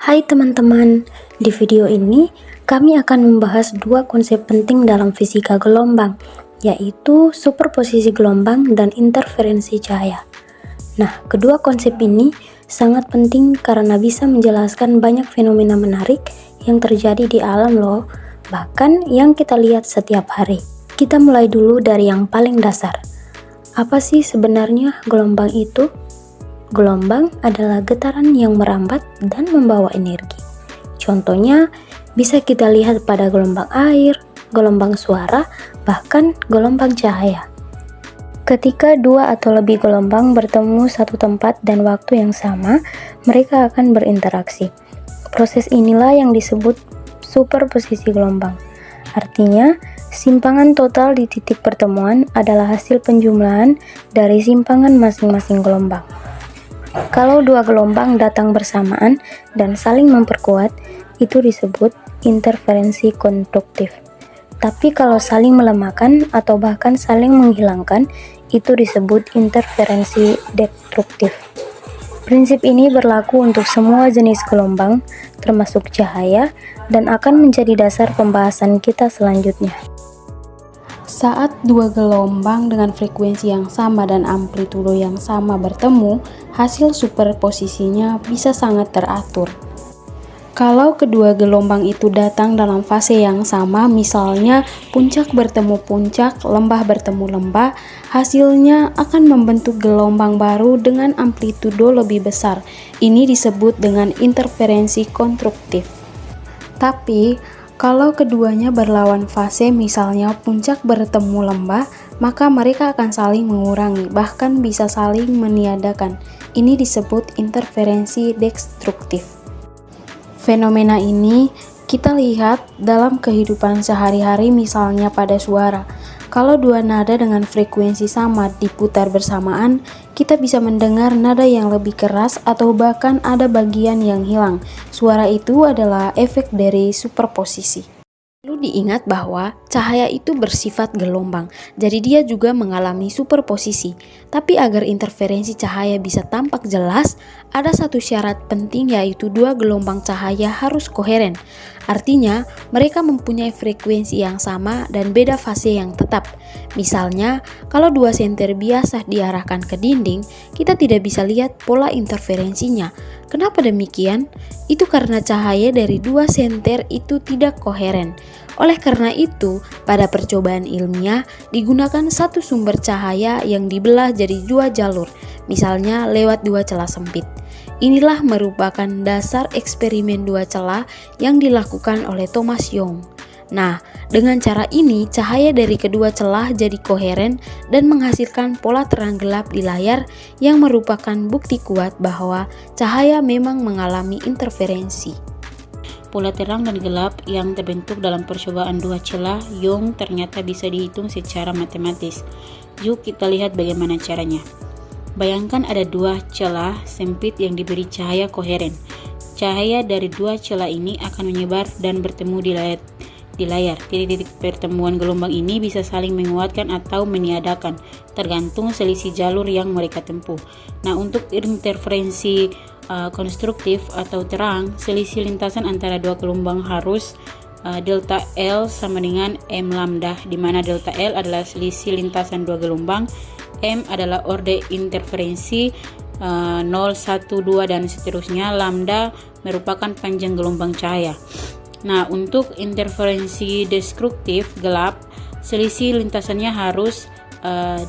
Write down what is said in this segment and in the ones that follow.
Hai teman-teman, di video ini kami akan membahas dua konsep penting dalam fisika gelombang, yaitu superposisi gelombang dan interferensi cahaya. Nah, kedua konsep ini sangat penting karena bisa menjelaskan banyak fenomena menarik yang terjadi di alam loh, bahkan yang kita lihat setiap hari. Kita mulai dulu dari yang paling dasar. Apa sih sebenarnya gelombang itu? Gelombang adalah getaran yang merambat dan membawa energi. Contohnya, bisa kita lihat pada gelombang air, gelombang suara, bahkan gelombang cahaya. Ketika dua atau lebih gelombang bertemu satu tempat dan waktu yang sama, mereka akan berinteraksi. Proses inilah yang disebut superposisi gelombang. Artinya, simpangan total di titik pertemuan adalah hasil penjumlahan dari simpangan masing-masing gelombang. Kalau dua gelombang datang bersamaan dan saling memperkuat, itu disebut interferensi konduktif. Tapi kalau saling melemahkan atau bahkan saling menghilangkan, itu disebut interferensi destruktif. Prinsip ini berlaku untuk semua jenis gelombang, termasuk cahaya, dan akan menjadi dasar pembahasan kita selanjutnya. Saat dua gelombang dengan frekuensi yang sama dan amplitudo yang sama bertemu, hasil superposisinya bisa sangat teratur. Kalau kedua gelombang itu datang dalam fase yang sama, misalnya puncak bertemu puncak, lembah bertemu lembah, hasilnya akan membentuk gelombang baru dengan amplitudo lebih besar. Ini disebut dengan interferensi konstruktif. Tapi, kalau keduanya berlawan fase, misalnya puncak bertemu lembah, maka mereka akan saling mengurangi, bahkan bisa saling meniadakan. Ini disebut interferensi destruktif. Fenomena ini kita lihat dalam kehidupan sehari-hari, misalnya pada suara. Kalau dua nada dengan frekuensi sama diputar bersamaan, kita bisa mendengar nada yang lebih keras atau bahkan ada bagian yang hilang. Suara itu adalah efek dari superposisi. Perlu diingat bahwa cahaya itu bersifat gelombang, jadi dia juga mengalami superposisi. Tapi agar interferensi cahaya bisa tampak jelas, ada satu syarat penting, yaitu dua gelombang cahaya harus koheren. Artinya, mereka mempunyai frekuensi yang sama dan beda fase yang tetap. Misalnya, kalau dua senter biasa diarahkan ke dinding, kita tidak bisa lihat pola interferensinya. Kenapa demikian? Itu karena cahaya dari dua senter itu tidak koheren. Oleh karena itu, pada percobaan ilmiah digunakan satu sumber cahaya yang dibelah jadi dua jalur, misalnya lewat dua celah sempit. Inilah merupakan dasar eksperimen dua celah yang dilakukan oleh Thomas Young. Nah, dengan cara ini cahaya dari kedua celah jadi koheren dan menghasilkan pola terang gelap di layar yang merupakan bukti kuat bahwa cahaya memang mengalami interferensi. Pola terang dan gelap yang terbentuk dalam percobaan dua celah Young ternyata bisa dihitung secara matematis. Yuk kita lihat bagaimana caranya. Bayangkan ada dua celah sempit yang diberi cahaya koheren. Cahaya dari dua celah ini akan menyebar dan bertemu di layar. Titik-titik pertemuan gelombang ini bisa saling menguatkan atau meniadakan, tergantung selisih jalur yang mereka tempuh. Nah, untuk interferensi konstruktif atau terang, selisih lintasan antara dua gelombang harus delta L sama dengan M lambda, di mana delta L adalah selisih lintasan dua gelombang, M adalah orde interferensi 0, 1, 2 dan seterusnya, lambda merupakan panjang gelombang cahaya. Nah, untuk interferensi destruktif gelap, selisih lintasannya harus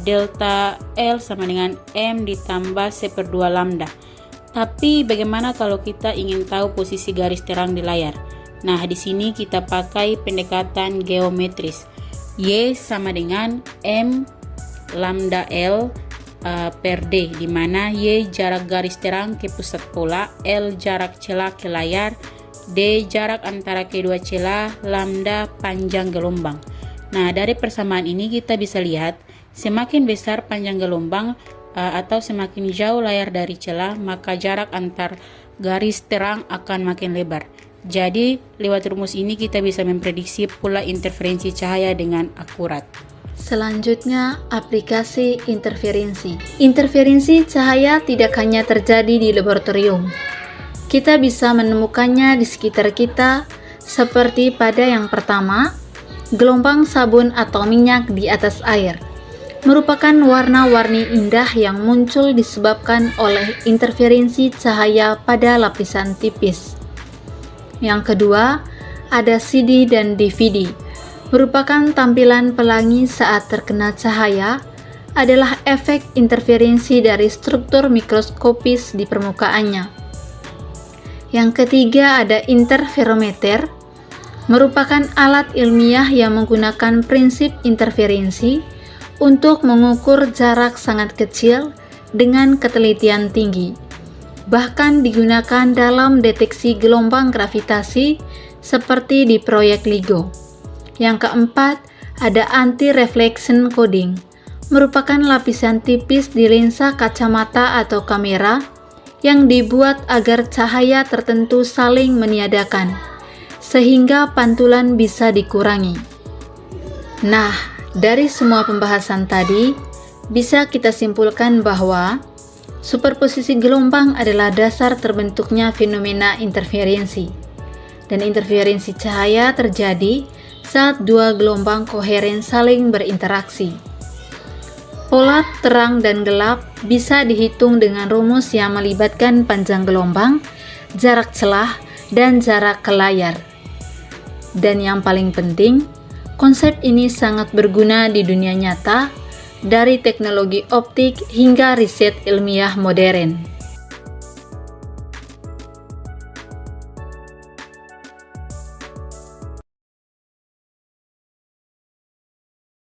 delta L sama dengan M ditambah 1/2 lambda. Tapi bagaimana kalau kita ingin tahu posisi garis terang di layar? Nah, di sini kita pakai pendekatan geometris. Y sama dengan M lambda L per D, di mana Y jarak garis terang ke pusat pola, L jarak celah ke layar, D jarak antara kedua celah, lambda panjang gelombang. Nah, dari persamaan ini kita bisa lihat semakin besar panjang gelombang atau semakin jauh layar dari celah, maka jarak antar garis terang akan makin lebar. Jadi, lewat rumus ini kita bisa memprediksi pola interferensi cahaya dengan akurat. Selanjutnya, aplikasi interferensi. Interferensi cahaya tidak hanya terjadi di laboratorium. Kita bisa menemukannya di sekitar kita, seperti pada yang pertama, gelombang sabun atau minyak di atas air, merupakan warna-warni indah yang muncul disebabkan oleh interferensi cahaya pada lapisan tipis. Yang kedua, ada CD dan DVD, merupakan tampilan pelangi saat terkena cahaya, adalah efek interferensi dari struktur mikroskopis di permukaannya. Yang ketiga ada interferometer, merupakan alat ilmiah yang menggunakan prinsip interferensi untuk mengukur jarak sangat kecil dengan ketelitian tinggi. Bahkan digunakan dalam deteksi gelombang gravitasi seperti di proyek LIGO. Yang keempat ada anti-reflection coating, merupakan lapisan tipis di lensa kacamata atau kamera yang dibuat agar cahaya tertentu saling meniadakan, sehingga pantulan bisa dikurangi. Nah, dari semua pembahasan tadi, bisa kita simpulkan bahwa superposisi gelombang adalah dasar terbentuknya fenomena interferensi. Dan interferensi cahaya terjadi saat dua gelombang koheren saling berinteraksi. Pola terang dan gelap bisa dihitung dengan rumus yang melibatkan panjang gelombang, jarak celah, dan jarak ke layar. Dan yang paling penting, konsep ini sangat berguna di dunia nyata, dari teknologi optik hingga riset ilmiah modern.